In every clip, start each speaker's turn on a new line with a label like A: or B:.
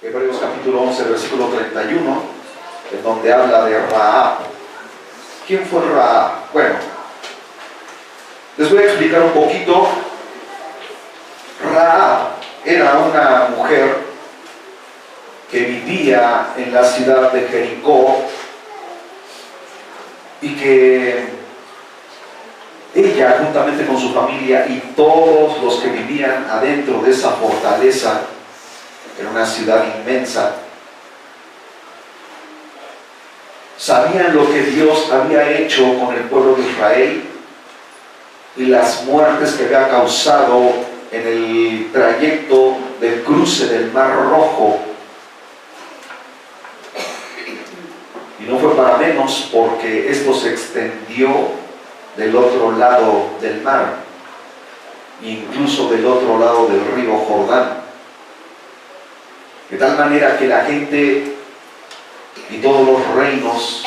A: Hebreos capítulo 11, versículo 31, en donde habla de Rahab. ¿Quién fue Rahab? Bueno, les voy a explicar un poquito. Rahab era una mujer que vivía en la ciudad de Jericó y que ella, juntamente con su familia y todos los que vivían adentro de esa fortaleza, era una ciudad inmensa, sabían lo que Dios había hecho con el pueblo de Israel y las muertes que había causado en el trayecto del cruce del Mar Rojo. Y no fue para menos, porque esto se extendió del otro lado del mar, incluso del otro lado del río Jordán, de tal manera que la gente y todos los reinos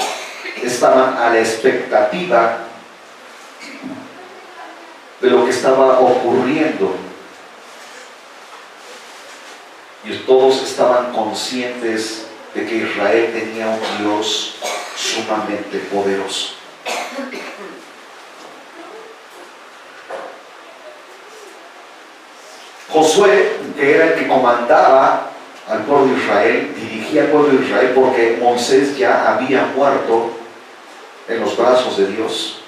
A: estaban a la expectativa de lo que estaba ocurriendo, y todos estaban conscientes de que Israel tenía un Dios sumamente poderoso. Josué, que era el que comandaba al pueblo de Israel, dirigía al pueblo de Israel, porque Moisés ya había muerto en los brazos de Dios.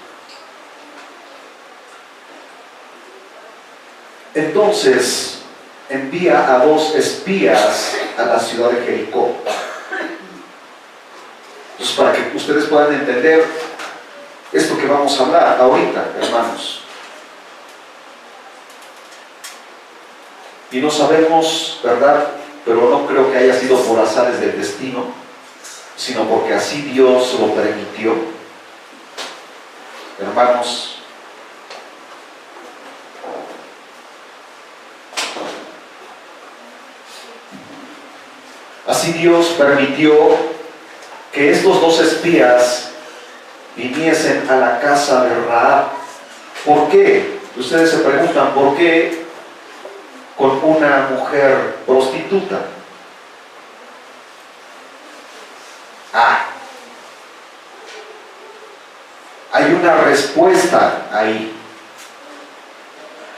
A: Entonces envía a 2 espías a la ciudad de Jericó. Entonces, para que ustedes puedan entender esto que vamos a hablar ahorita, hermanos. Y no sabemos, ¿verdad? Pero no creo que haya sido por azares del destino, sino porque así Dios lo permitió. Hermanos, así Dios permitió que estos 2 espías viniesen a la casa de Rahab. ¿Por qué? Ustedes se preguntan, ¿por qué con una mujer prostituta? Hay una respuesta ahí.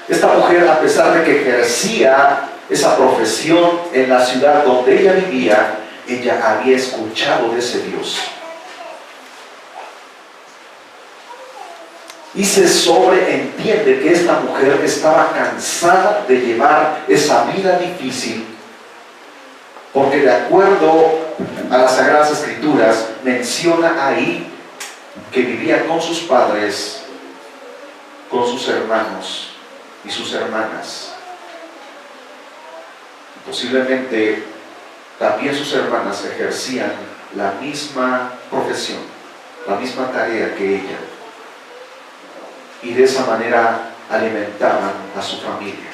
A: Esta mujer, a pesar de que ejercía esa profesión en la ciudad donde ella vivía, ella había escuchado de ese Dios. Y se sobreentiende que esta mujer estaba cansada de llevar esa vida difícil, porque de acuerdo a las Sagradas Escrituras menciona ahí que vivía con sus padres, con sus hermanos y sus hermanas. Posiblemente también sus hermanas ejercían la misma profesión, la misma tarea que ella, y de esa manera alimentaban a su familia.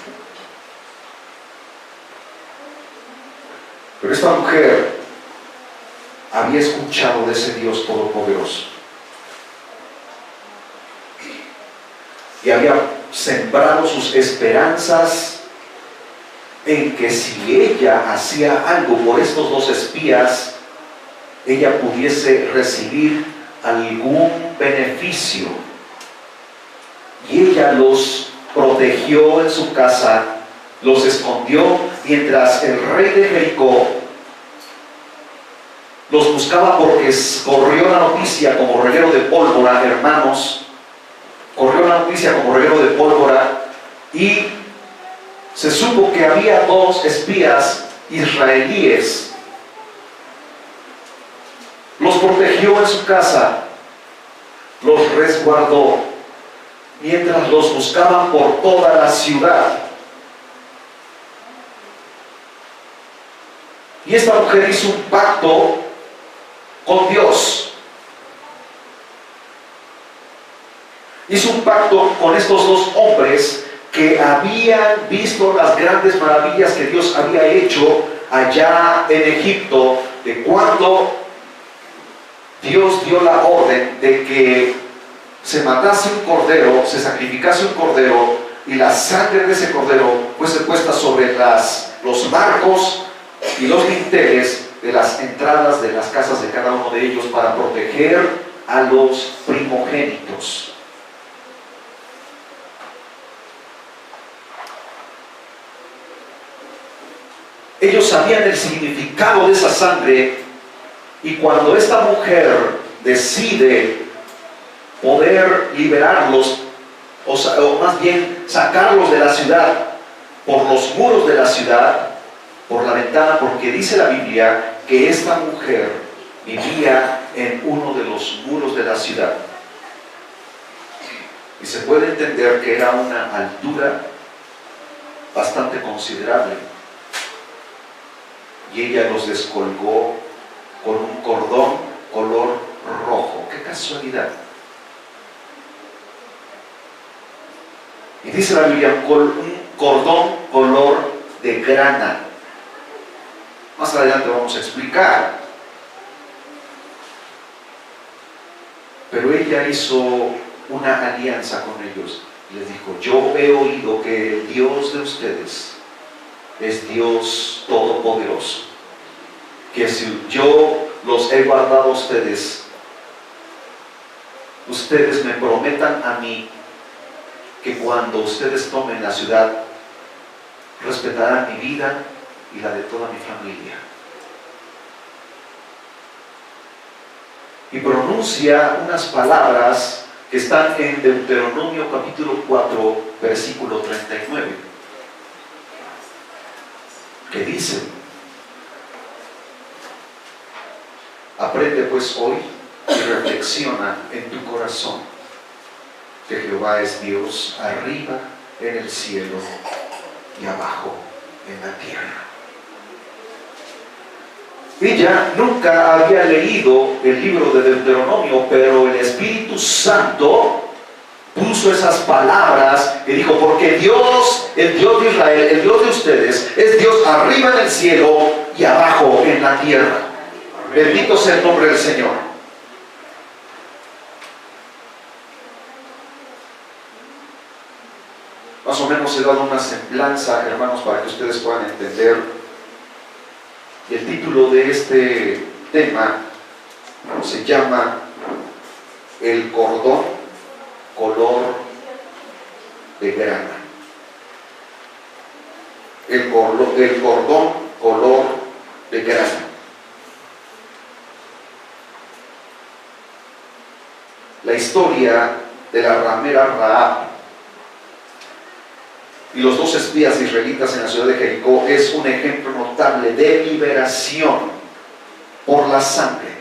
A: Pero esta mujer había escuchado de ese Dios todopoderoso y había sembrado sus esperanzas en que si ella hacía algo por estos 2 espías, ella pudiese recibir algún beneficio. Y ella los protegió en su casa, los escondió, mientras el rey de Jericó los buscaba, porque corrió la noticia como reguero de pólvora, hermanos. Corrió la noticia como reguero de pólvora, y se supo que había 2 espías israelíes. Los protegió en su casa, los resguardó, mientras los buscaban por toda la ciudad. Y esta mujer hizo un pacto con Dios. Hizo un pacto con estos 2 hombres que habían visto las grandes maravillas que Dios había hecho allá en Egipto, de cuando Dios dio la orden de que se matase un cordero, se sacrificase un cordero, y la sangre de ese cordero fuese puesta sobre los marcos y los dinteles de las entradas de las casas de cada uno de ellos para proteger a los primogénitos. Ellos sabían el significado de esa sangre, y cuando esta mujer decide poder liberarlos, o más bien sacarlos de la ciudad, por los muros de la ciudad, por la ventana, porque dice la Biblia que esta mujer vivía en uno de los muros de la ciudad. Y se puede entender que era una altura bastante considerable. Y ella los descolgó con un cordón color rojo. ¡Qué casualidad! Y dice la Biblia, un cordón color de grana. Más adelante vamos a explicar. Pero ella hizo una alianza con ellos y les dijo: yo he oído que el Dios de ustedes es Dios todopoderoso, que si yo los he guardado a ustedes, ustedes me prometan a mí que cuando ustedes tomen la ciudad, respetarán mi vida y la de toda mi familia. Y pronuncia unas palabras que están en Deuteronomio capítulo 4, versículo 39, que dice: aprende pues hoy y reflexiona en tu corazón que Jehová es Dios arriba en el cielo y abajo en la tierra. Ella nunca había leído el libro de Deuteronomio, pero el Espíritu Santo puso esas palabras y dijo: porque Dios, el Dios de Israel, el Dios de ustedes, es Dios arriba en el cielo y abajo en la tierra. Bendito sea el nombre del Señor. Más o menos he dado una semblanza, hermanos, para que ustedes puedan entender. Y el título de este tema se llama El cordón color de grana. El cordón color de grana. La historia de la ramera Rahab y los dos espías israelitas en la ciudad de Jericó es un ejemplo notable de liberación por la sangre.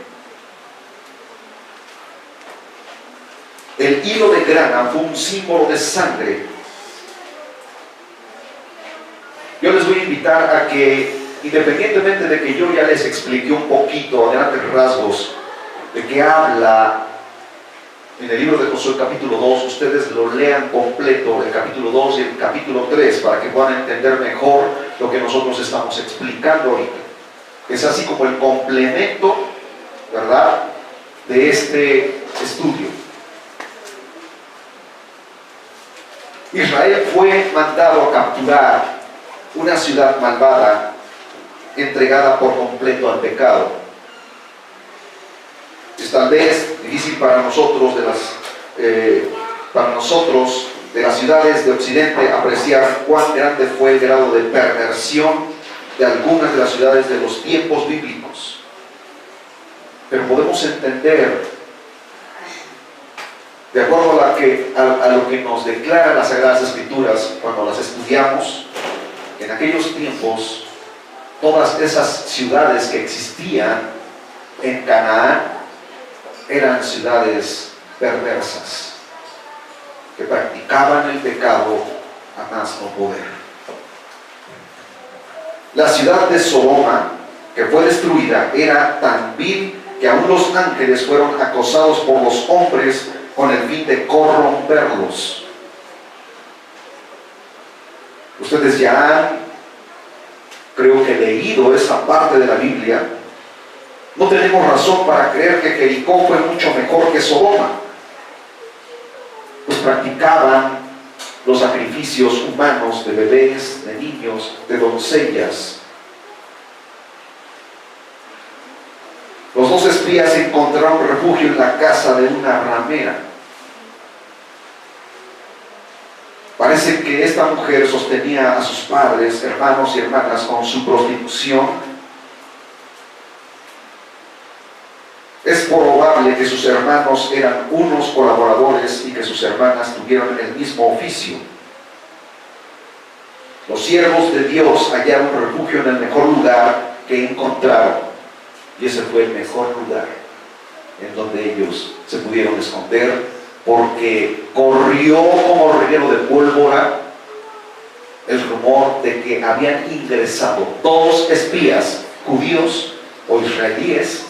A: El hilo de grana fue un símbolo de sangre. Yo les voy a invitar a que, independientemente de que yo ya les expliqué un poquito a grandes rasgos de qué habla en el libro de Josué capítulo 2, ustedes lo lean completo, el capítulo 2 y el capítulo 3, para que puedan entender mejor lo que nosotros estamos explicando ahorita. Es así como el complemento, ¿verdad?, de este estudio. Israel fue mandado a capturar una ciudad malvada, entregada por completo al pecado. Es tal vez difícil para nosotros de las ciudades de Occidente apreciar cuán grande fue el grado de perversión de algunas de las ciudades de los tiempos bíblicos. Pero podemos entender, de acuerdo a lo que nos declaran las Sagradas Escrituras cuando las estudiamos, en aquellos tiempos todas esas ciudades que existían en Canaán eran ciudades perversas, que practicaban el pecado a más no poder. La ciudad de Sodoma, que fue destruida, era tan vil que aún los ángeles fueron acosados por los hombres con el fin de corromperlos. Ustedes ya han, creo que, leído esa parte de la Biblia. No tenemos razón para creer que Jericó fue mucho mejor que Sodoma, pues practicaban los sacrificios humanos de bebés, de niños, de doncellas. Los dos espías encontraron refugio en la casa de una ramera. Parece que esta mujer sostenía a sus padres, hermanos y hermanas con su prostitución. Es probable que sus hermanos eran unos colaboradores y que sus hermanas tuvieron el mismo oficio. Los siervos de Dios hallaron refugio en el mejor lugar que encontraron. Y ese fue el mejor lugar en donde ellos se pudieron esconder, porque corrió como reguero de pólvora el rumor de que habían ingresado 2 espías judíos o israelíes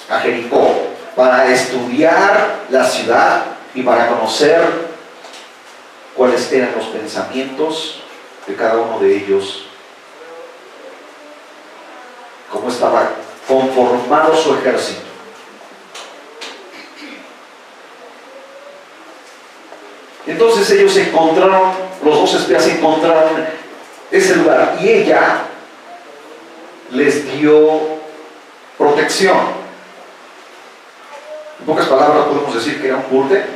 A: a Jericó para estudiar la ciudad y para conocer cuáles eran los pensamientos de cada uno de ellos, cómo estaba conformado su ejército. Entonces ellos encontraron, los 2 espías encontraron ese lugar y ella les dio protección. En pocas palabras podemos decir que era un burte.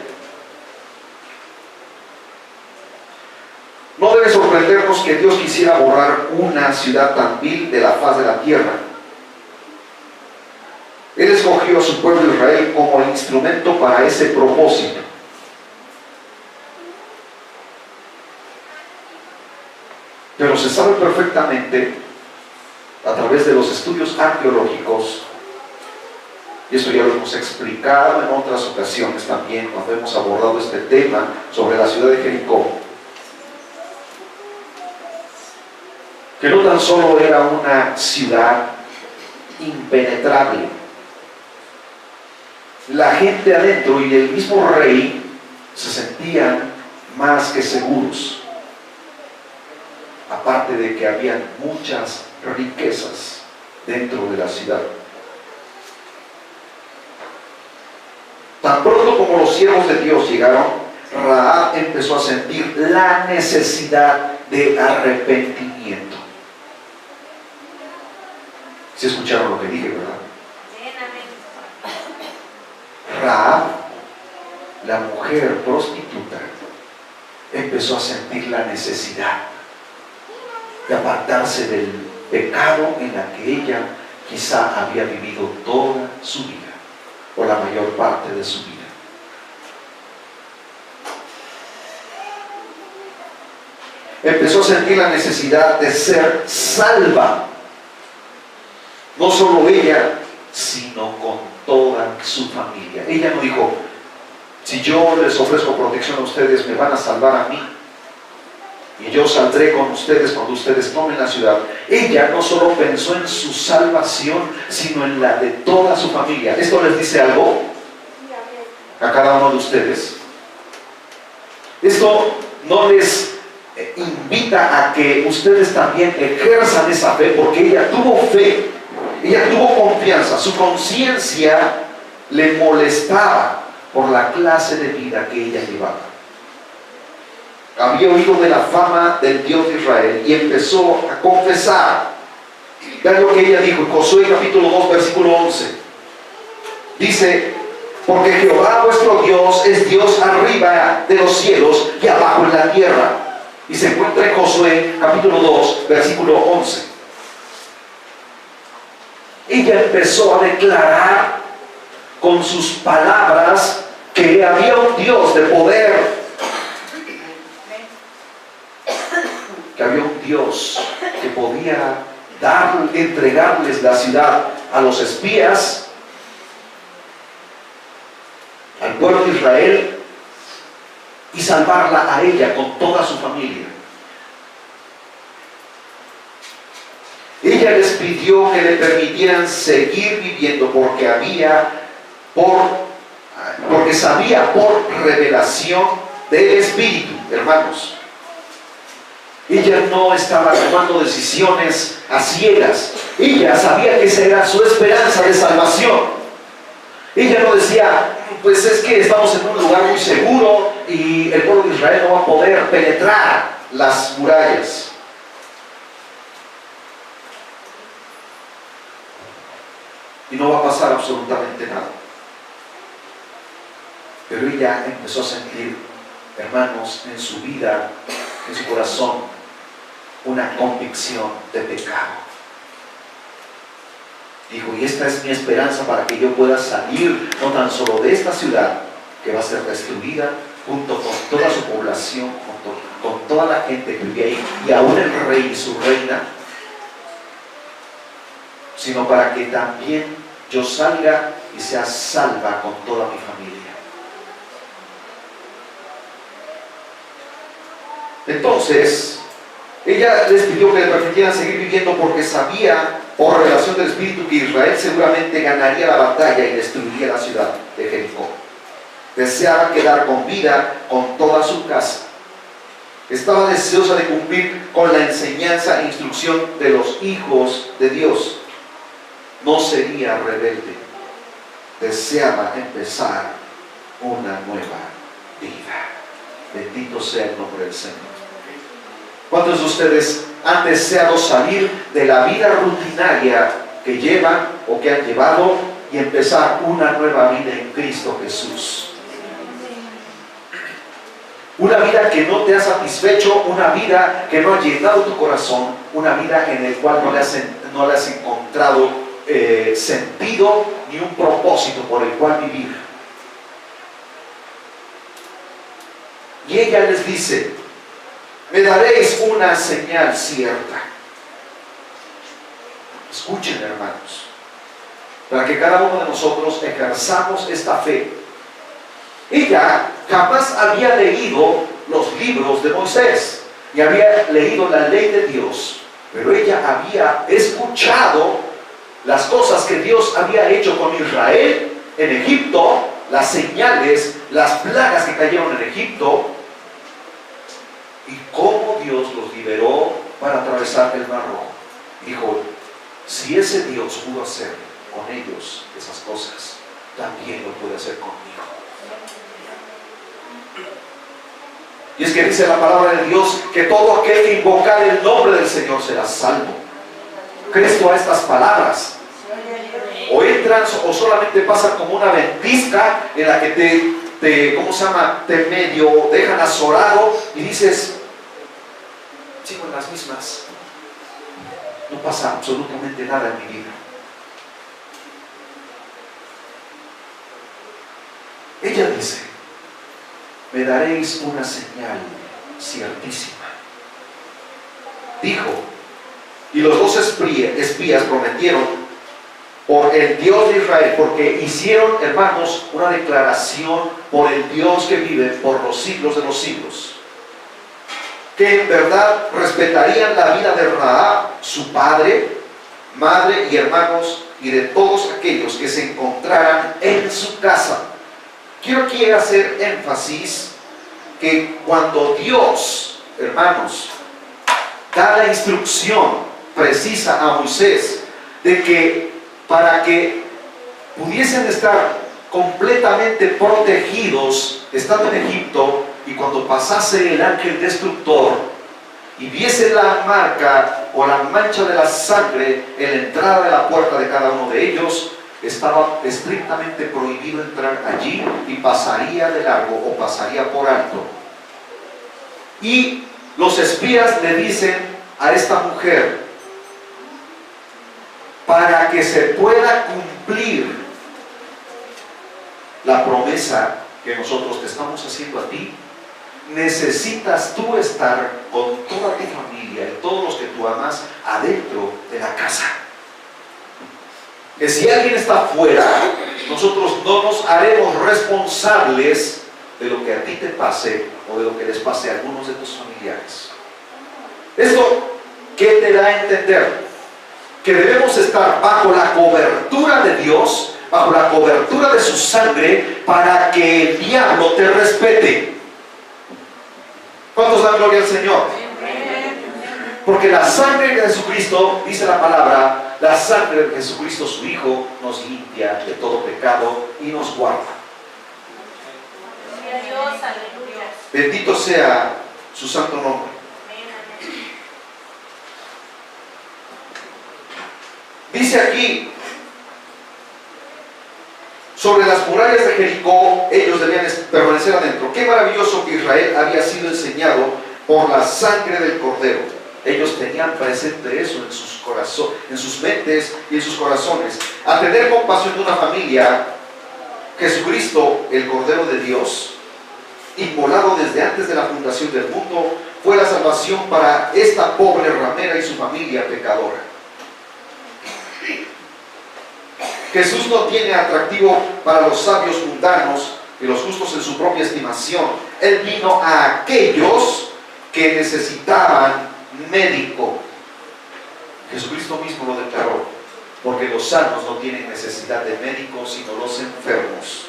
A: No debe sorprendernos que Dios quisiera borrar una ciudad tan vil de la faz de la tierra. Él escogió a su pueblo Israel como el instrumento para ese propósito. Pero se sabe perfectamente a través de los estudios arqueológicos, y eso ya lo hemos explicado en otras ocasiones también cuando hemos abordado este tema sobre la ciudad de Jericó, que no tan solo era una ciudad impenetrable, la gente adentro y el mismo rey se sentían más que seguros, aparte de que habían muchas riquezas dentro de la ciudad. Tan pronto como los siervos de Dios llegaron, Rahab empezó a sentir la necesidad de arrepentimiento. ¿Sí escucharon lo que dije, verdad? Rahab, la mujer prostituta, empezó a sentir la necesidad de apartarse del pecado en la que ella quizá había vivido toda su vida, o la mayor parte de su vida. Empezó a sentir la necesidad de ser salva, no solo ella, sino con toda su familia. Ella no dijo, si yo les ofrezco protección a ustedes, me van a salvar a mí, y yo saldré con ustedes cuando ustedes tomen la ciudad. Ella no solo pensó en su salvación, sino en la de toda su familia. ¿Esto les dice algo a cada uno de ustedes? Esto no les invita a que ustedes también ejerzan esa fe, porque ella tuvo fe, ella tuvo confianza, su conciencia le molestaba por la clase de vida que ella llevaba. Había oído de la fama del Dios de Israel y empezó a confesar. Vean lo que ella dijo en Josué capítulo 2 versículo 11. Dice, porque Jehová vuestro Dios es Dios arriba de los cielos y abajo en la tierra. Y se encuentra en Josué capítulo 2 versículo 11. Ella empezó a declarar con sus palabras que había un Dios de poder, que había un Dios que podía entregarles la ciudad a los espías, al pueblo de Israel, y salvarla a ella con toda su familia. Ella les pidió que le permitieran seguir viviendo porque sabía por revelación del Espíritu, hermanos. Ella no estaba tomando decisiones a ciegas. Ella sabía que esa era su esperanza de salvación. Ella no decía, pues es que estamos en un lugar muy seguro y el pueblo de Israel no va a poder penetrar las murallas. Y no va a pasar absolutamente nada. Pero ella empezó a sentir, hermanos, en su vida, en su corazón, una convicción de pecado. Dijo, y esta es mi esperanza para que yo pueda salir no tan solo de esta ciudad, que va a ser destruida, junto con toda su población, con toda la gente que vive ahí, y aún el rey y su reina, sino para que también yo salga y sea salva con toda mi familia. Entonces, ella les pidió que le permitieran seguir viviendo porque sabía, por revelación del Espíritu, que Israel seguramente ganaría la batalla y destruiría la ciudad de Jericó. Deseaba quedar con vida con toda su casa. Estaba deseosa de cumplir con la enseñanza e instrucción de los hijos de Dios. No sería rebelde. Deseaba empezar una nueva vida. Bendito sea el nombre del Señor. ¿Cuántos de ustedes han deseado salir de la vida rutinaria que llevan o que han llevado y empezar una nueva vida en Cristo Jesús? Una vida que no te ha satisfecho, una vida que no ha llenado tu corazón, una vida en la cual no le has encontrado sentido ni un propósito por el cual vivir. Y ella les dice, me daréis una señal cierta. Escuchen, hermanos, para que cada uno de nosotros ejerzamos esta fe. Ella jamás había leído los libros de Moisés, ni había leído la ley de Dios, pero ella había escuchado las cosas que Dios había hecho con Israel en Egipto, las señales, las plagas que cayeron en Egipto, y cómo Dios los liberó para atravesar el Mar Rojo. Dijo, si ese Dios pudo hacer con ellos esas cosas, también lo puede hacer conmigo. Y es que dice la palabra de Dios que todo aquel que invocar el nombre del Señor será salvo. ¿Crees tú a estas palabras? O entran o solamente pasan como una ventisca en la que te medio dejan azorado y dices, sigo en las mismas, no pasa absolutamente nada en mi vida. Ella dice, me daréis una señal ciertísima. Dijo, y los dos espías prometieron por el Dios de Israel, porque hicieron, hermanos, una declaración por el Dios que vive por los siglos de los siglos, que en verdad respetarían la vida de Rahab, su padre, madre y hermanos, y de todos aquellos que se encontraran en su casa. Quiero aquí hacer énfasis que cuando Dios, hermanos, da la instrucción precisa a Moisés de que para que pudiesen estar completamente protegidos estando en Egipto, y cuando pasase el ángel destructor y viese la marca o la mancha de la sangre en la entrada de la puerta de cada uno de ellos, estaba estrictamente prohibido entrar allí y pasaría de largo o pasaría por alto. Y los espías le dicen a esta mujer, para que se pueda cumplir la promesa que nosotros te estamos haciendo a ti, necesitas tú estar con toda tu familia y todos los que tú amas adentro de la casa. Que si alguien está fuera, nosotros no nos haremos responsables de lo que a ti te pase o de lo que les pase a algunos de tus familiares. ¿Esto qué te da a entender? Que debemos estar bajo la cobertura de Dios, bajo la cobertura de su sangre, para que el diablo te respete. ¿Cuántos dan gloria al Señor? Porque la sangre de Jesucristo, dice la palabra, la sangre de Jesucristo su Hijo nos limpia de todo pecado y nos guarda. Bendito sea su santo nombre. Dice aquí sobre las murallas de Jericó, ellos debían permanecer adentro. Qué maravilloso que Israel había sido enseñado por la sangre del Cordero. Ellos tenían presente eso en sus corazones, en sus mentes y en sus corazones. A tener compasión de una familia, Jesucristo, el Cordero de Dios, inmolado desde antes de la fundación del mundo, fue la salvación para esta pobre ramera y su familia pecadora. Jesús no tiene atractivo para los sabios mundanos y los justos en su propia estimación. Él vino a aquellos que necesitaban médico. Jesucristo mismo lo declaró, porque los sanos no tienen necesidad de médicos, sino los enfermos.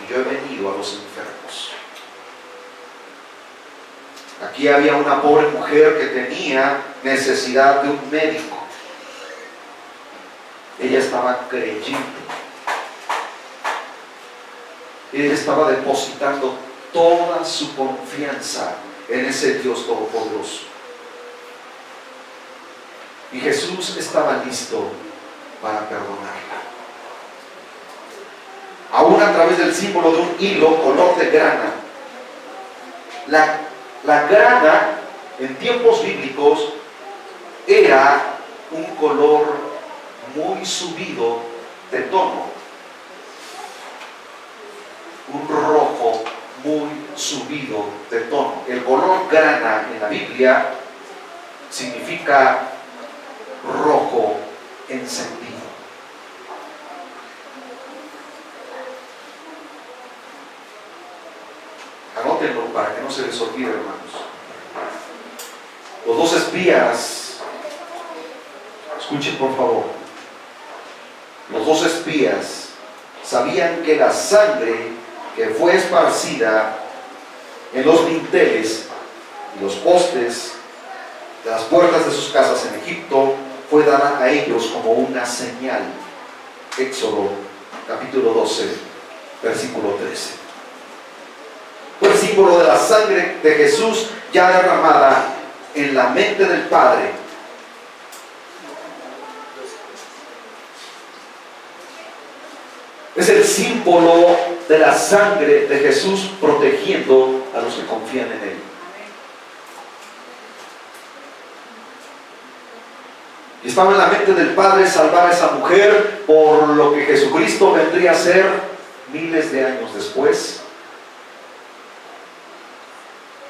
A: Y yo he venido a los enfermos. Aquí había una pobre mujer que tenía necesidad de un médico. Ella estaba creyendo. Ella estaba depositando toda su confianza en ese Dios todopoderoso. Y Jesús estaba listo para perdonarla. Aún a través del símbolo de un hilo color de grana. La grana en tiempos bíblicos era un color muy subido de tono, un rojo muy subido de tono. El color grana en la Biblia significa rojo encendido. Anótenlo para que no se les olvide, hermanos. Los dos espías, escuchen por favor. Los dos espías sabían que la sangre que fue esparcida en los dinteles y los postes de las puertas de sus casas en Egipto fue dada a ellos como una señal. Éxodo capítulo 12, versículo 13. Fue el símbolo de la sangre de Jesús ya derramada en la mente del Padre. Es el símbolo de la sangre de Jesús protegiendo a los que confían en Él. Y estaba en la mente del Padre salvar a esa mujer, por lo que Jesucristo vendría a ser miles de años después,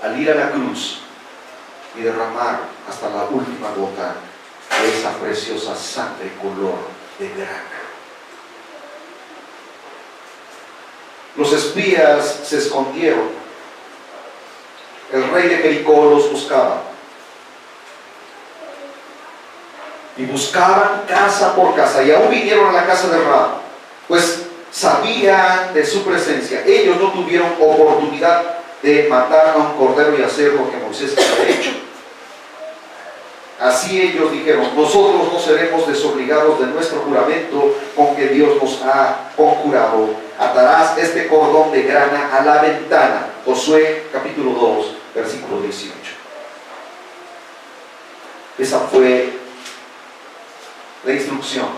A: al ir a la cruz y derramar hasta la última gota de esa preciosa sangre color de grana. Los espías se escondieron. El rey de Jericó los buscaba. Y buscaban casa por casa. Y aún vinieron a la casa de Rahab, pues sabían de su presencia. Ellos no tuvieron oportunidad de matar a un cordero y hacer lo que Moisés había hecho. Así ellos dijeron: nosotros no seremos desobligados de nuestro juramento con que Dios nos ha conjurado. Atarás este cordón de grana a la ventana. Josué capítulo 2, versículo 18. Esa fue la instrucción.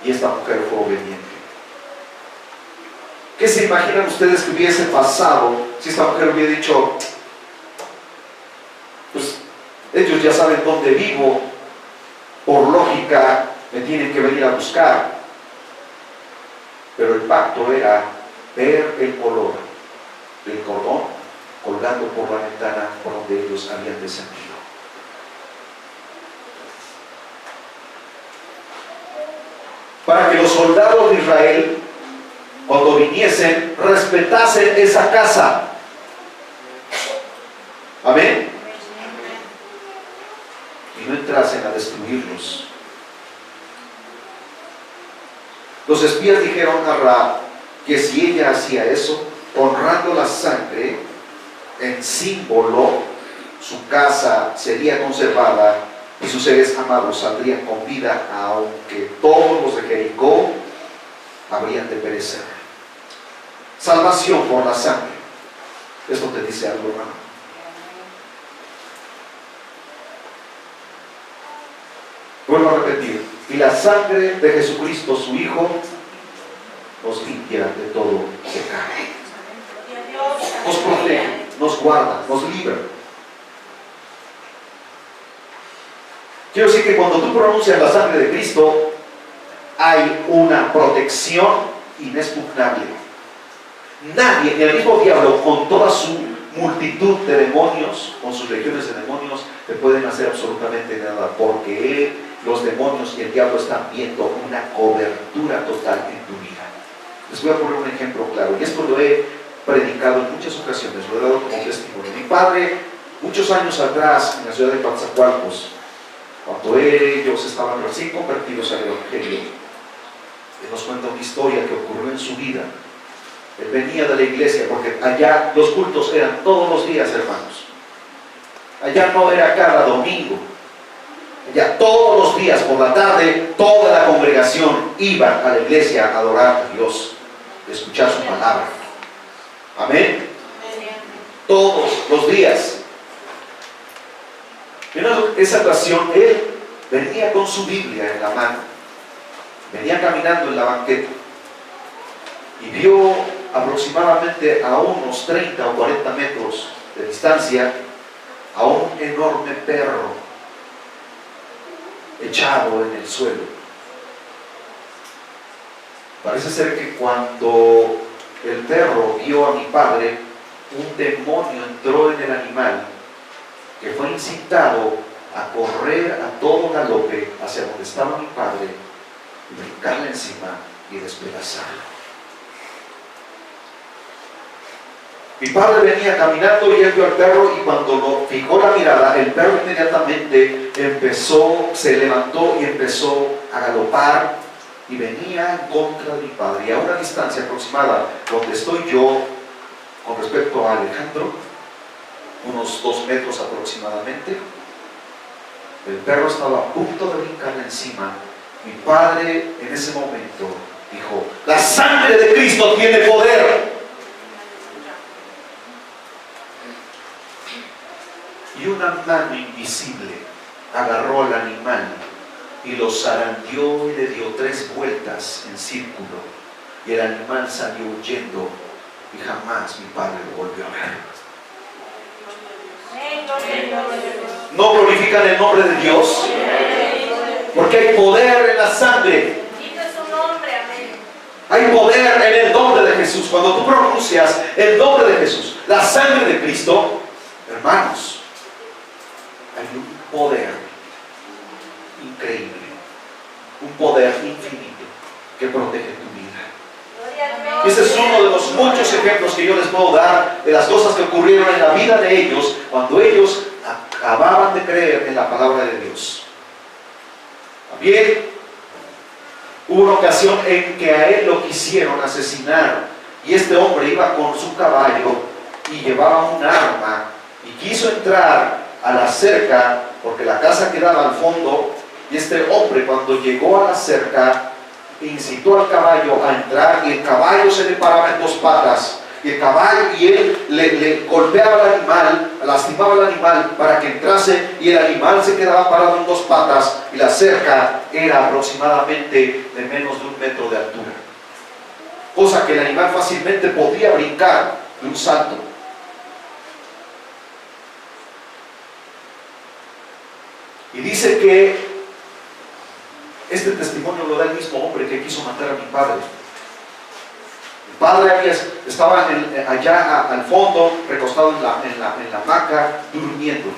A: Y esta mujer fue obediente. ¿Qué se imaginan ustedes que hubiese pasado si esta mujer hubiera dicho: pues ellos ya saben dónde vivo, por lógica me tienen que venir a buscar? Pero el pacto era ver el color del cordón colgando por la ventana por donde ellos habían descendido. Para que los soldados de Israel, cuando viniesen, respetasen esa casa. Amén. Y no entrasen a destruirlos. Los espías dijeron a Rahab que si ella hacía eso, honrando la sangre en símbolo, su casa sería conservada y sus seres amados saldrían con vida, aunque todos los de Jericó habrían de perecer. Salvación por la sangre. ¿Esto te dice algo, hermano? Vuelvo a repetir. Y la sangre de Jesucristo, su Hijo, limpia de todo pecado. Nos protege, nos guarda, nos libra. Quiero decir que cuando tú pronuncias la sangre de Cristo, hay una protección inexpugnable. Nadie, ni el mismo diablo, con toda su multitud de demonios, con sus legiones de demonios, te pueden hacer absolutamente nada, porque los demonios y el diablo están viendo una cobertura total en tu vida. Les voy a poner un ejemplo claro, y esto lo he predicado en muchas ocasiones, lo he dado como testimonio. Mi padre, muchos años atrás, en la ciudad de Coatzacoalcos, cuando ellos estaban recién convertidos al Evangelio, él nos cuenta una historia que ocurrió en su vida. Él venía de la iglesia, porque allá los cultos eran todos los días, hermanos. Allá no era cada domingo. Allá todos los días por la tarde, toda la congregación iba a la iglesia a adorar a Dios, a escuchar su palabra. Amén. Todos los días. En esa ocasión, él venía con su Biblia en la mano. Venía caminando en la banqueta y vio aproximadamente a unos 30 o 40 metros de distancia a un enorme perro echado en el suelo. Parece ser que cuando el perro vio a mi padre, un demonio entró en el animal, que fue incitado a correr a todo galope hacia donde estaba mi padre, brincarle encima y despedazarlo. Mi padre venía caminando y él vio al perro, y cuando lo fijó la mirada, el perro inmediatamente se levantó y empezó a galopar y venía en contra de mi padre. Y a una distancia aproximada donde estoy yo con respecto a Alejandro, unos 2 metros aproximadamente, el perro estaba a punto de brincarle encima. Mi padre en ese momento dijo: la sangre de Cristo tiene poder. Y una mano invisible agarró al animal y lo zarandeó y le dio 3 vueltas en círculo, y el animal salió huyendo, y jamás mi padre lo volvió a ver. ¿No glorifican el nombre de Dios? Porque hay poder en la sangre. Hay poder en el nombre de Jesús. Cuando tú pronuncias el nombre de Jesús, la sangre de Cristo, hermanos, hay un poder increíble, un poder infinito que protege tu vida. Este es uno de los muchos ejemplos que yo les puedo dar de las cosas que ocurrieron en la vida de ellos cuando ellos acababan de creer en la palabra de Dios. También hubo una ocasión en que a él lo quisieron asesinar, y este hombre iba con su caballo y llevaba un arma y quiso entrar a la cerca, porque la casa quedaba al fondo, y este hombre, cuando llegó a la cerca, incitó al caballo a entrar, y el caballo se le paraba en 2 patas, y el caballo, y él le golpeaba al animal, lastimaba al animal para que entrase, y el animal se quedaba parado en 2 patas, y la cerca era aproximadamente de menos de 1 metro de altura, cosa que el animal fácilmente podía brincar de un salto. Y dice que este testimonio lo da el mismo hombre que quiso matar a mi padre. El padre estaba allá al fondo, recostado en la hamaca, durmiendo.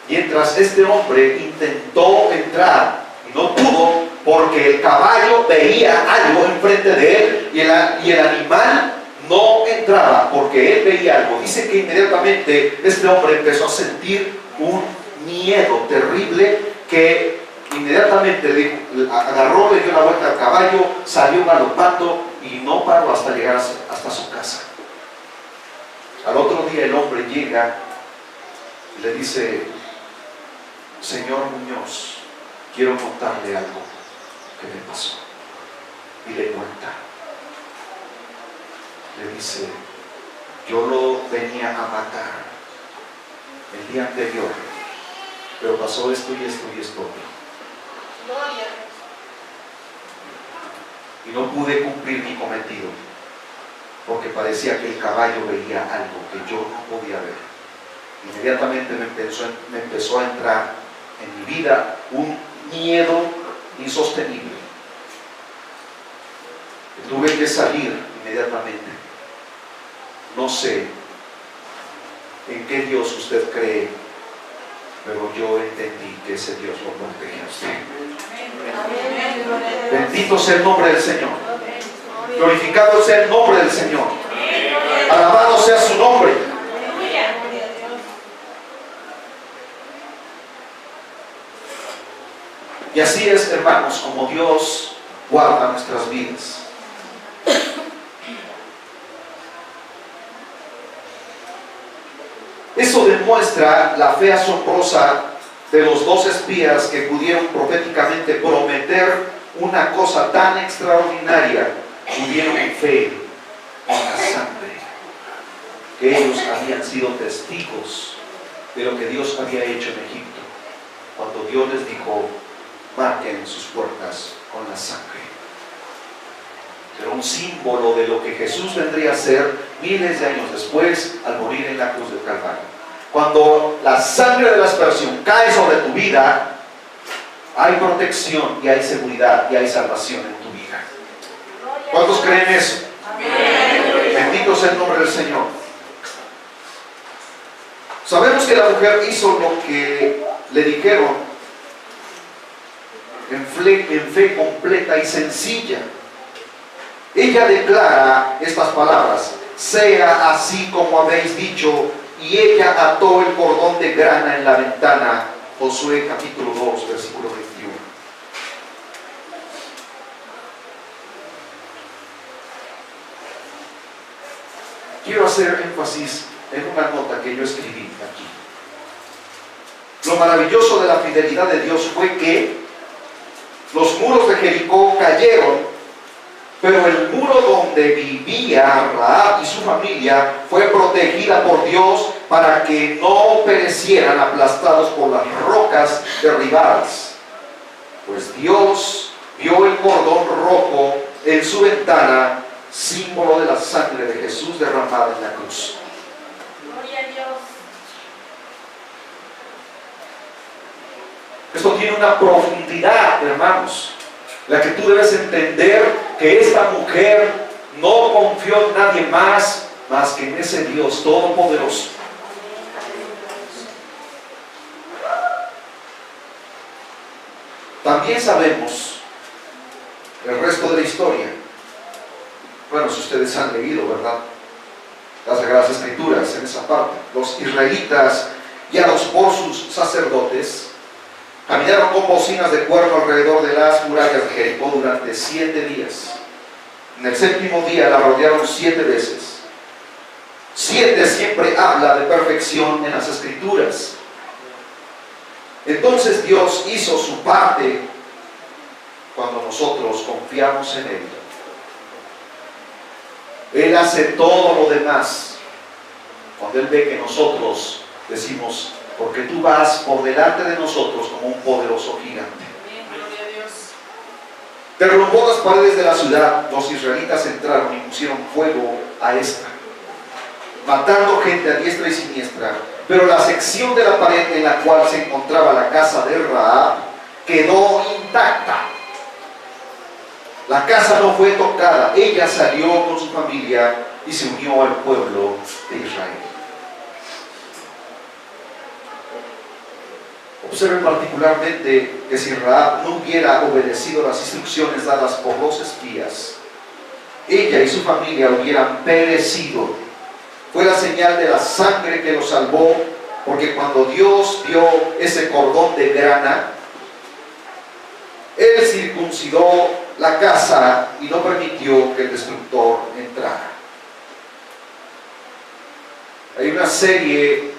A: Mientras este hombre intentó entrar y no pudo, porque el caballo veía algo enfrente de él, y el animal no entraba porque él veía algo. Dice que inmediatamente este hombre empezó a sentir un miedo terrible, que inmediatamente agarró, le dio la vuelta al caballo, salió galopando y no paró hasta llegar hasta su casa. Al otro día el hombre llega y le dice: señor Muñoz, quiero contarle algo que me pasó. Y le cuenta. Le dice: yo lo venía a matar el día anterior, pero pasó esto y esto y esto. y no pude cumplir mi cometido, porque parecía que el caballo veía algo que yo no podía ver. Inmediatamente me empezó a entrar en mi vida un miedo insostenible. Tuve que salir inmediatamente. No sé en qué Dios usted cree, pero yo entendí que ese Dios lo protege a usted. Bendito sea el nombre del Señor. Glorificado sea el nombre del Señor. Alabado sea su nombre. Y así es, hermanos, como Dios guarda nuestras vidas. Eso demuestra la fe asombrosa de los dos espías que pudieron proféticamente prometer una cosa tan extraordinaria. Tuvieron fe en la sangre, que ellos habían sido testigos de lo que Dios había hecho en Egipto, cuando Dios les dijo: marquen sus puertas con la sangre. Era un símbolo de lo que Jesús vendría a ser miles de años después, al morir en la cruz del Calvario. Cuando la sangre de la aspersión cae sobre tu vida, hay protección y hay seguridad y hay salvación en tu vida. ¿Cuántos creen eso? Amén. Bendito sea el nombre del Señor. Sabemos que la mujer hizo lo que le dijeron en fe completa y sencilla. Ella declara estas palabras: sea así como habéis dicho. Y ella ató el cordón de grana en la ventana. Josué capítulo 2, versículo 21. Quiero hacer énfasis en una nota que yo escribí aquí. Lo maravilloso de la fidelidad de Dios fue que los muros de Jericó cayeron, pero el muro donde vivía Rahab y su familia fue protegida por Dios para que no perecieran aplastados por las rocas derribadas. Pues Dios vio el cordón rojo en su ventana, símbolo de la sangre de Jesús derramada en la cruz.
B: Gloria a Dios.
A: Esto tiene una profundidad, hermanos, la que tú debes entender que esta mujer no confió en nadie más que en ese Dios todopoderoso. También sabemos el resto de la historia. Bueno, si ustedes han leído, ¿verdad?, las Sagradas Escrituras en esa parte. Los israelitas, guiados por sus sacerdotes, caminaron con bocinas de cuerno alrededor de las murallas de Jericó durante 7 días. En el 7º día la rodearon 7 veces. 7 siempre habla de perfección en las Escrituras. Entonces Dios hizo su parte cuando nosotros confiamos en Él. Él hace todo lo demás cuando Él ve que nosotros decimos: porque tú vas por delante de nosotros como un poderoso gigante. Derrumbó las paredes de la ciudad. Los israelitas entraron y pusieron fuego a esta, matando gente a diestra y siniestra. Pero la sección de la pared en la cual se encontraba la casa de Rahab quedó intacta. La casa no fue tocada. Ella salió con su familia y se unió al pueblo de Israel. Observen particularmente que si Rahab no hubiera obedecido las instrucciones dadas por los espías, ella y su familia hubieran perecido. Fue la señal de la sangre que los salvó, porque cuando Dios vio ese cordón de grana, Él circuncidó la casa y no permitió que el destructor entrara. Hay una serie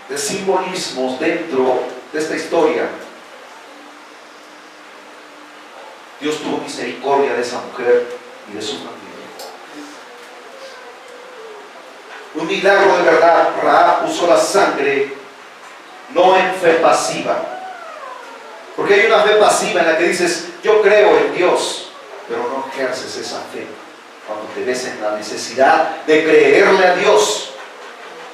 A: de simbolismos dentro de esta historia. Dios tuvo misericordia de esa mujer y de su familia. Un milagro de verdad. Rahab usó la sangre no en fe pasiva, porque hay una fe pasiva en la que dices: yo creo en Dios, pero no ejerces esa fe cuando te ves en la necesidad de creerle a Dios,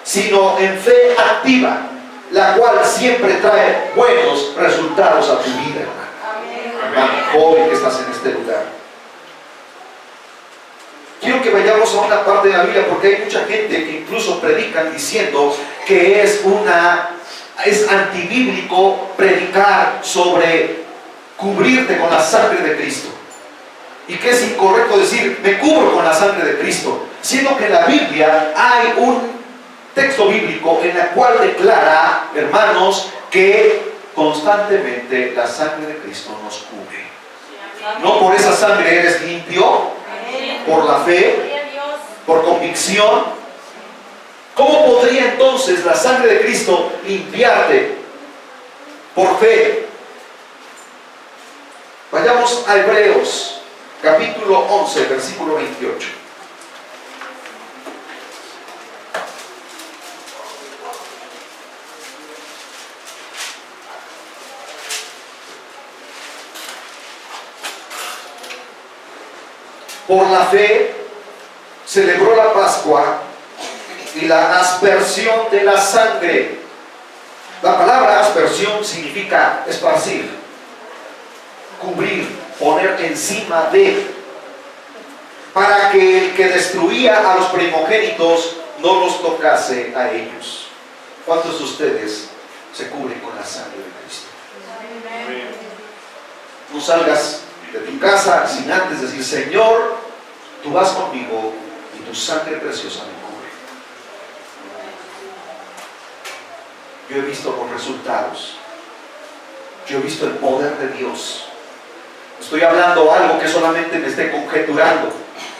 A: sino en fe activa, la cual siempre trae buenos resultados a tu vida, hermano. Hermano joven que estás en este lugar. Quiero que vayamos a una parte de la Biblia, porque hay mucha gente que incluso predican diciendo que es antibíblico predicar sobre cubrirte con la sangre de Cristo, y que es incorrecto decir me cubro con la sangre de Cristo, siendo que en la Biblia hay un texto bíblico en el cual declara, hermanos, que constantemente la sangre de Cristo nos cubre. No por esa sangre eres limpio, por la fe, por convicción. ¿Cómo podría entonces la sangre de Cristo limpiarte? Por fe. Vayamos a Hebreos, capítulo 11, versículo 28. Por la fe celebró la Pascua y la aspersión de la sangre. La palabra aspersión significa esparcir, cubrir, poner encima de, para que el que destruía a los primogénitos no los tocase a ellos. ¿Cuántos de ustedes se cubren con la sangre de Cristo? No salgas de tu casa sin antes decir: Señor, tú vas conmigo y tu sangre preciosa me cubre. Yo he visto los resultados, yo he visto el poder de Dios. No estoy hablando algo que solamente me esté conjeturando,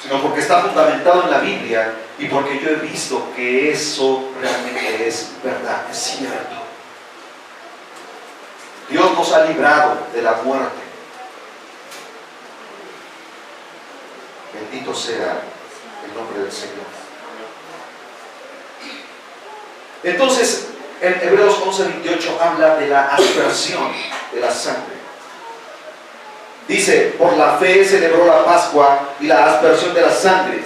A: sino porque está fundamentado en la Biblia y porque yo he visto que eso realmente es verdad, es cierto. Dios nos ha librado de la muerte. Bendito sea el nombre del Señor. Entonces, en Hebreos 11:28 habla de la aspersión de la sangre. Dice: por la fe celebró la Pascua y la aspersión de la sangre,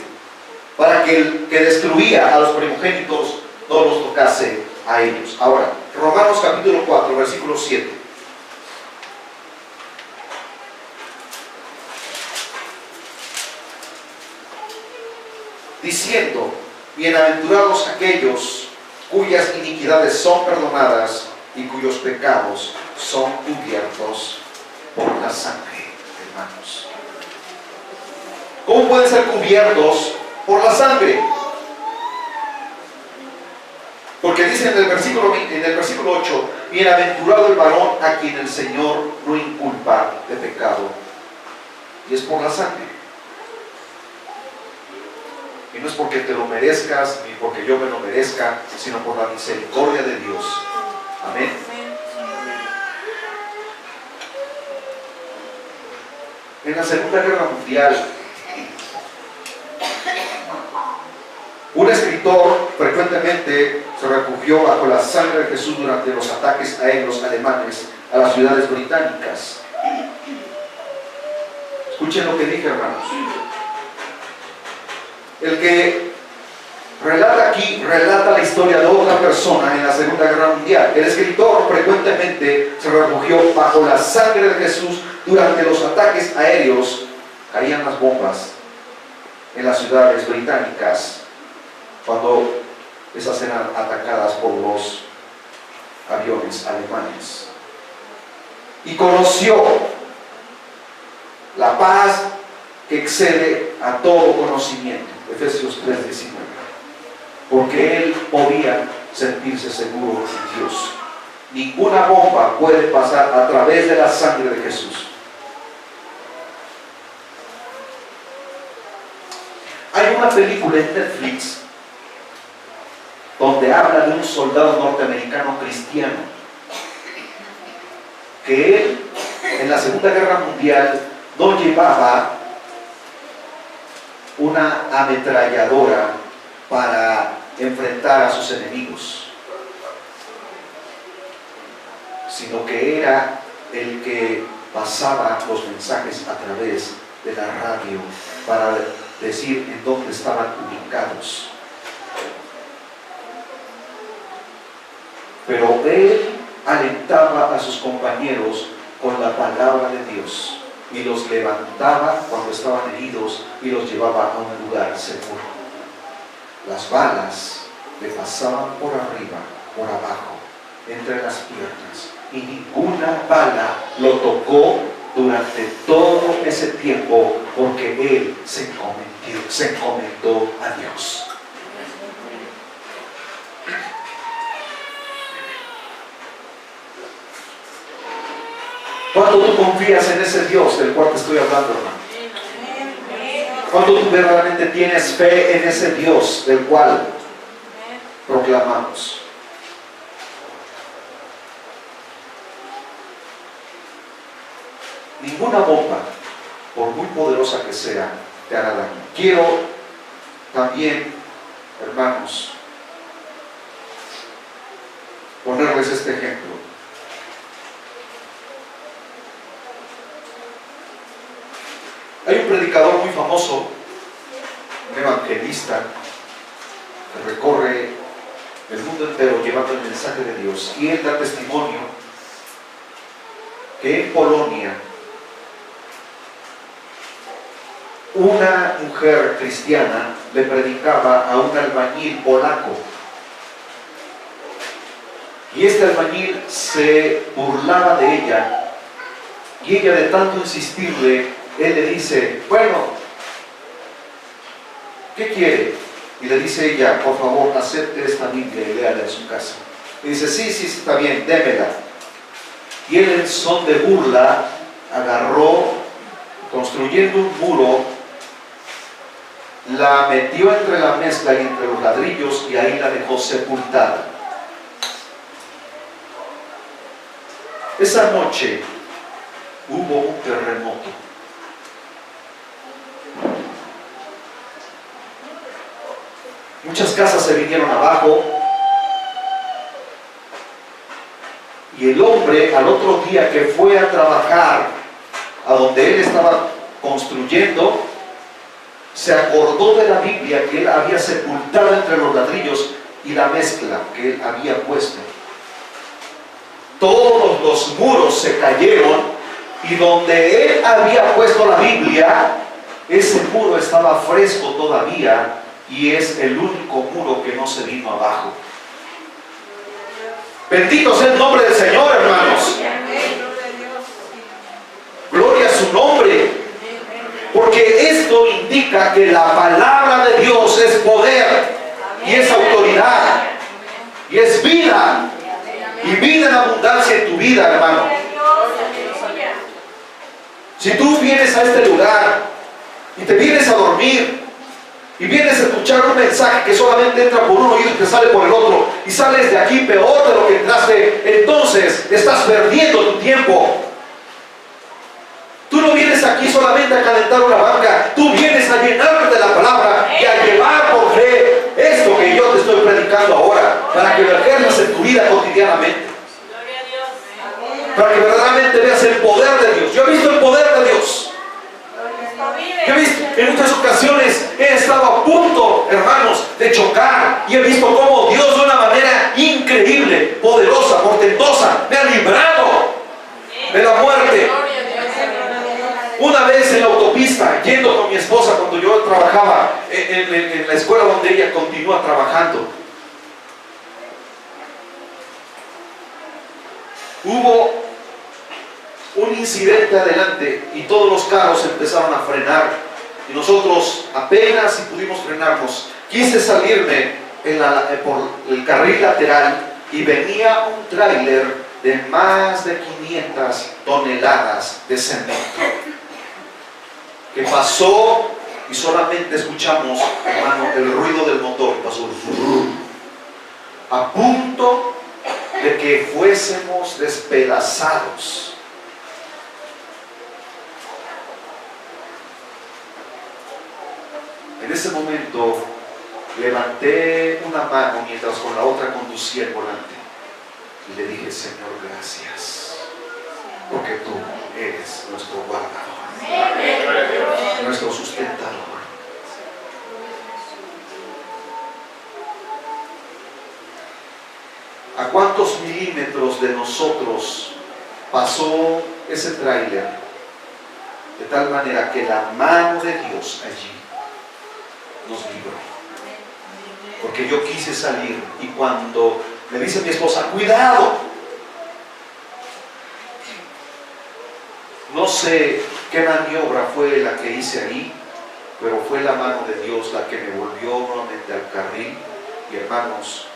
A: para que el que destruía a los primogénitos no los tocase a ellos. Ahora, Romanos capítulo 4, versículo 7. Diciendo: bienaventurados aquellos cuyas iniquidades son perdonadas y cuyos pecados son cubiertos por la sangre, hermanos. ¿Cómo pueden ser cubiertos por la sangre? Porque dice en el versículo 8: bienaventurado el varón a quien el Señor no inculpa de pecado, y es por la sangre. Y no es porque te lo merezcas, ni porque yo me lo merezca, sino por la misericordia de Dios. Amén. En la Segunda Guerra Mundial, un escritor frecuentemente se refugió bajo la sangre de Jesús durante los ataques aéreos alemanes a las ciudades británicas. Escuchen lo que dije, hermanos. El que relata aquí, relata la historia de otra persona en la Segunda Guerra Mundial. El escritor frecuentemente se refugió bajo la sangre de Jesús durante los ataques aéreos. Caían las bombas en las ciudades británicas cuando esas eran atacadas por los aviones alemanes. Y conoció la paz que excede a todo conocimiento. Efesios 3:19. Porque él podía sentirse seguro en Dios. Ninguna bomba puede pasar a través de la sangre de Jesús. Hay una película en Netflix donde habla de un soldado norteamericano cristiano que él en la Segunda Guerra Mundial no llevaba una ametralladora para enfrentar a sus enemigos, sino que era el que pasaba los mensajes a través de la radio para decir en dónde estaban ubicados. Pero él alentaba a sus compañeros con la palabra de Dios y los levantaba cuando estaban heridos y los llevaba a un lugar seguro. Las balas le pasaban por arriba, por abajo, entre las piernas, y ninguna bala lo tocó durante todo ese tiempo, porque él se encomendó a Dios. ¿Cuándo tú confías en ese Dios del cual te estoy hablando, hermano? ¿Cuándo tú verdaderamente tienes fe en ese Dios del cual proclamamos? Ninguna bomba, por muy poderosa que sea, te hará daño. Quiero también, hermanos, ponerles este ejemplo. Hay un predicador muy famoso, un evangelista, que recorre el mundo entero llevando el mensaje de Dios, y él da testimonio que en Polonia una mujer cristiana le predicaba a un albañil polaco, y este albañil se burlaba de ella, y ella, de tanto insistirle, él le dice: bueno, ¿qué quiere? Y le dice ella: por favor, acepte esta Biblia y léala en su casa. Y dice: sí, está bien, démela. Y él, en son de burla, agarró, construyendo un muro, la metió entre la mezcla y entre los ladrillos, y ahí la dejó sepultada. Esa noche hubo un terremoto. Muchas casas se vinieron abajo, y el hombre, al otro día que fue a trabajar a donde él estaba construyendo, se acordó de la Biblia que él había sepultado entre los ladrillos y la mezcla que él había puesto. Todos los muros se cayeron, y donde él había puesto la Biblia, ese muro estaba fresco todavía, y es el único muro que no se vino abajo. Bendito sea el nombre del Señor, hermanos. Gloria a su nombre. Porque esto indica que la palabra de Dios es poder, y es autoridad, y es vida, y vida en abundancia en tu vida, hermano. Si tú vienes a este lugar y te vienes a dormir, y vienes a escuchar un mensaje que solamente entra por un oído y te sale por el otro, y sales de aquí peor de lo que entraste, entonces estás perdiendo tu tiempo. Tú no vienes aquí solamente a calentar una banca, tú vienes a llenarte de la palabra y a llevar por fe esto que yo te estoy predicando ahora, para que lo ejerzas en tu vida cotidianamente, para que verdaderamente veas el poder de Dios. Yo he visto el poder de Dios. Yo he visto, en muchas ocasiones he estado a punto, hermanos, de chocar, y he visto cómo Dios, de una manera increíble, poderosa, portentosa, me ha librado de la muerte. Una vez en la autopista, yendo con mi esposa, cuando yo trabajaba en la escuela donde ella continúa trabajando, hubo un incidente adelante, y todos los carros empezaron a frenar, y nosotros apenas si pudimos frenarnos. Quise salirme por el carril lateral, y venía un tráiler de más de 500 toneladas de cemento que pasó, y solamente escuchamos, hermano, el ruido del motor. Pasó a punto de que fuésemos despedazados. En ese momento levanté una mano mientras con la otra conducía el volante, y le dije: Señor, gracias. porque tú eres nuestro guardador, nuestro sustentador. ¿A cuántos milímetros de nosotros pasó ese tráiler? De tal manera que la mano de Dios allí nos libró. Porque yo quise salir y cuando me dice mi esposa, cuidado, no sé qué maniobra fue la que hice ahí, pero fue la mano de Dios la que me volvió nuevamente al carril y hermanos,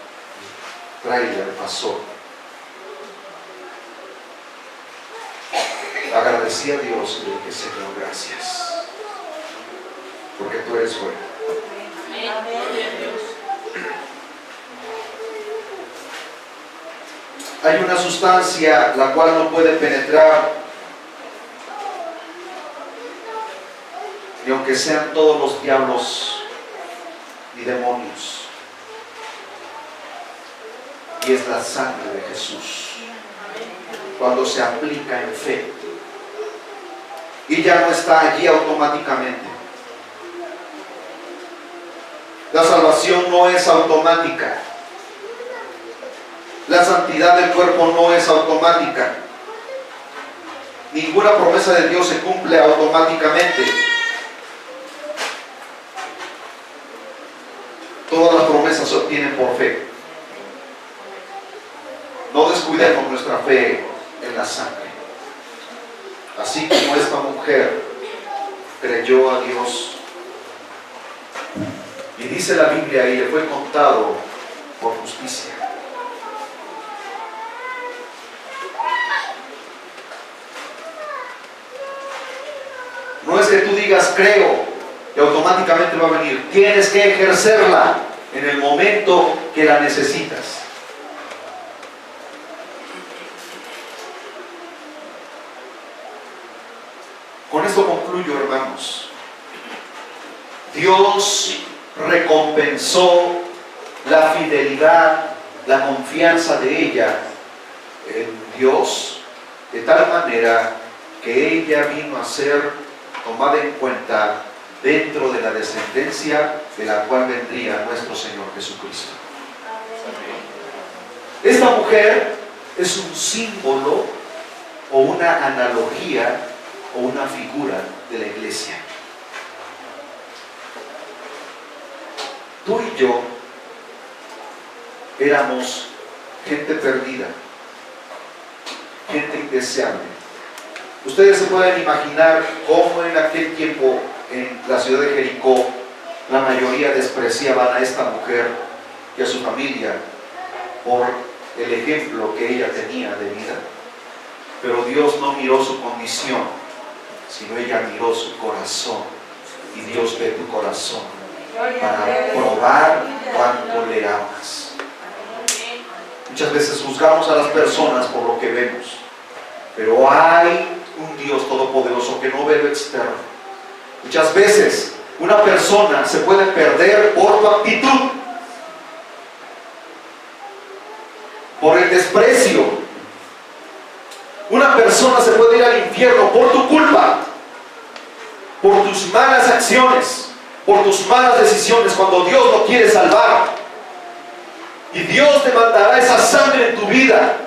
A: el tráiler pasó. Agradecí a Dios y le dije, Señor, gracias, porque tú eres bueno. Hay una sustancia la cual no puede penetrar, ni aunque sean todos los diablos y demonios, y es la sangre de Jesús, cuando se aplica en fe. Y ya no está allí automáticamente. La salvación no es automática. La santidad del cuerpo no es automática. Ninguna promesa de Dios se cumple automáticamente. Todas las promesas se obtienen por fe. No descuidemos nuestra fe en la sangre. Así como esta mujer creyó a Dios, y dice la Biblia, y le fue contado por justicia. No es que tú digas creo y automáticamente va a venir. Tienes que ejercerla en el momento que la necesitas. Con esto concluyo, hermanos. Dios recompensó la fidelidad, la confianza de ella en Dios, de tal manera que ella vino a ser tomada en cuenta dentro de la descendencia de la cual vendría nuestro Señor Jesucristo. Esta mujer es un símbolo o una analogía o una figura de la iglesia. Tú y yo éramos gente perdida, gente indeseable. Ustedes se pueden imaginar cómo en aquel tiempo en la ciudad de Jericó la mayoría despreciaban a esta mujer y a su familia por el ejemplo que ella tenía de vida. Pero Dios no miró su condición, sino ella miró su corazón, y Dios ve tu corazón para probar cuánto le amas. Muchas veces juzgamos a las personas por lo que vemos, pero hay un Dios todopoderoso que no ve lo externo. Muchas veces una persona se puede perder por tu actitud, por el desprecio. Una persona se puede ir al infierno por tu culpa, por tus malas acciones, por tus malas decisiones, cuando Dios lo quiere salvar. Y Dios demandará esa sangre en tu vida.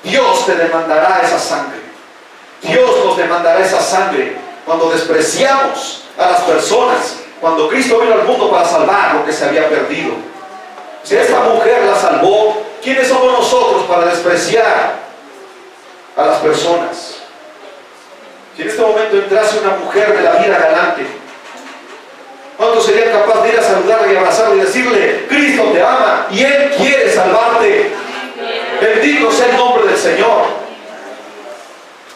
A: Dios te demandará esa sangre. Dios nos demandará esa sangre cuando despreciamos a las personas, cuando Cristo vino al mundo para salvar lo que se había perdido. Si esta mujer la salvó, ¿quiénes somos nosotros para despreciar a las personas? Si en este momento entrase una mujer de la vida galante, ¿cuántos serían capaces de ir a saludarla y abrazarla y decirle, Cristo te ama y Él quiere salvarte? Bendito sea el nombre del Señor.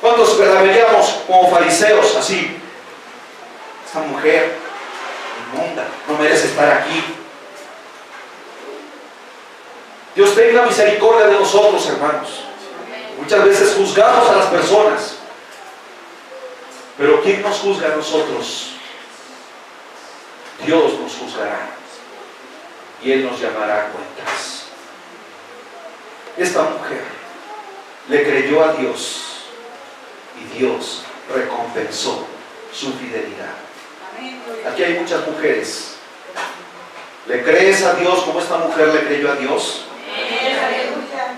A: ¿Cuántos la veríamos como fariseos así? Esta mujer inmunda, no merece estar aquí. Dios tenga misericordia de nosotros, hermanos. Muchas veces juzgamos a las personas, pero ¿quién nos juzga a nosotros? Dios nos juzgará y Él nos llamará a cuentas. Esta mujer le creyó a Dios y Dios recompensó su fidelidad. Aquí hay muchas mujeres. ¿Le crees a Dios como esta mujer le creyó a Dios?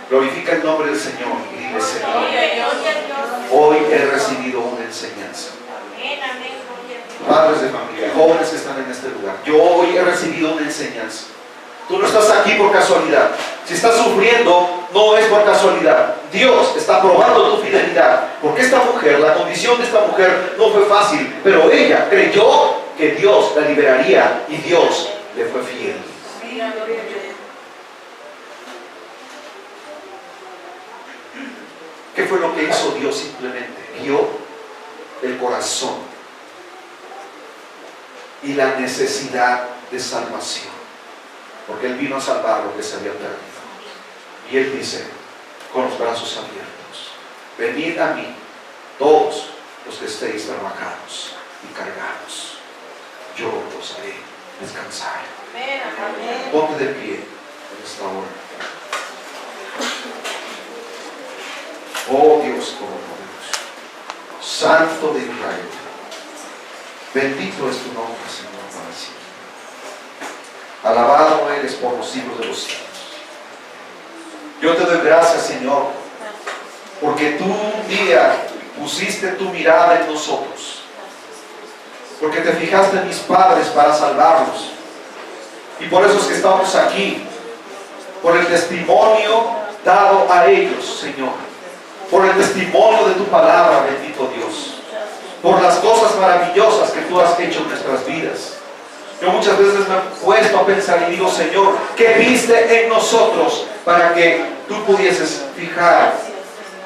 A: Glorifica el nombre del Señor y dile: Señor, hoy he recibido una enseñanza. Padres de familia, jóvenes que están en este lugar, yo hoy he recibido una enseñanza. Tú no estás aquí por casualidad. Si estás sufriendo, no es por casualidad. Dios está probando tu fidelidad. Porque esta mujer, la condición de esta mujer no fue fácil, pero ella creyó que Dios la liberaría y Dios le fue fiel. ¿Qué fue lo que hizo Dios? Simplemente vio el corazón y la necesidad de salvación, porque Él vino a salvar lo que se había perdido. Y Él dice con los brazos abiertos: venid a mí todos los que estéis trabajados y cargados, yo os haré descansar. Ponte de pie en esta hora. Oh Dios Todopoderoso, Santo de Israel, bendito es tu nombre, Señor, para siempre. Alabado eres por los siglos de los siglos. Yo te doy gracias, Señor, porque tú un día pusiste tu mirada en nosotros, porque te fijaste en mis padres para salvarlos, y por eso es que estamos aquí, por el testimonio dado a ellos, Señor, por el testimonio de tu palabra, bendito Dios, por las cosas maravillosas que tú has hecho en nuestras vidas. Yo muchas veces me he puesto a pensar y digo: Señor, ¿qué viste en nosotros para que tú pudieses fijar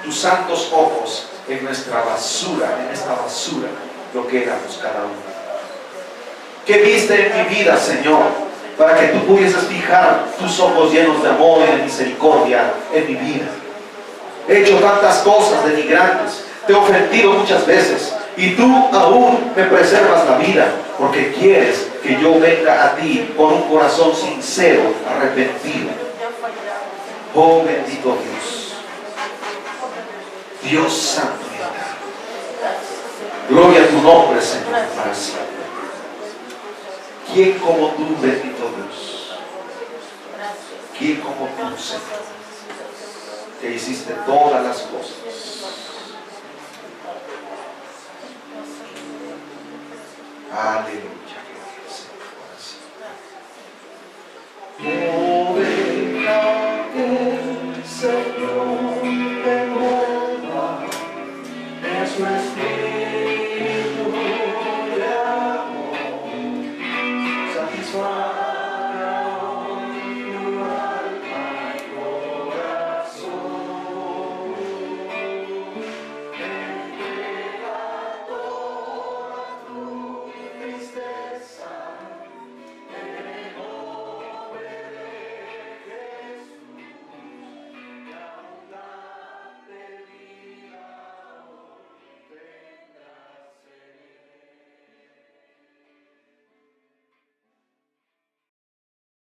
A: tus santos ojos en nuestra basura, en esta basura, lo que éramos cada uno? ¿Qué viste en mi vida, Señor, para que tú pudieses fijar tus ojos llenos de amor y de misericordia en mi vida? He hecho tantas cosas denigrantes, te he ofendido muchas veces, y tú aún me preservas la vida, porque quieres que yo venga a ti con un corazón sincero, arrepentido. Oh bendito Dios, Dios santo y eterno, gloria a tu nombre, Señor, para siempre. ¿Quién como tú, bendito Dios? ¿Quién como tú, Señor, que hiciste todas las cosas? Aleluya.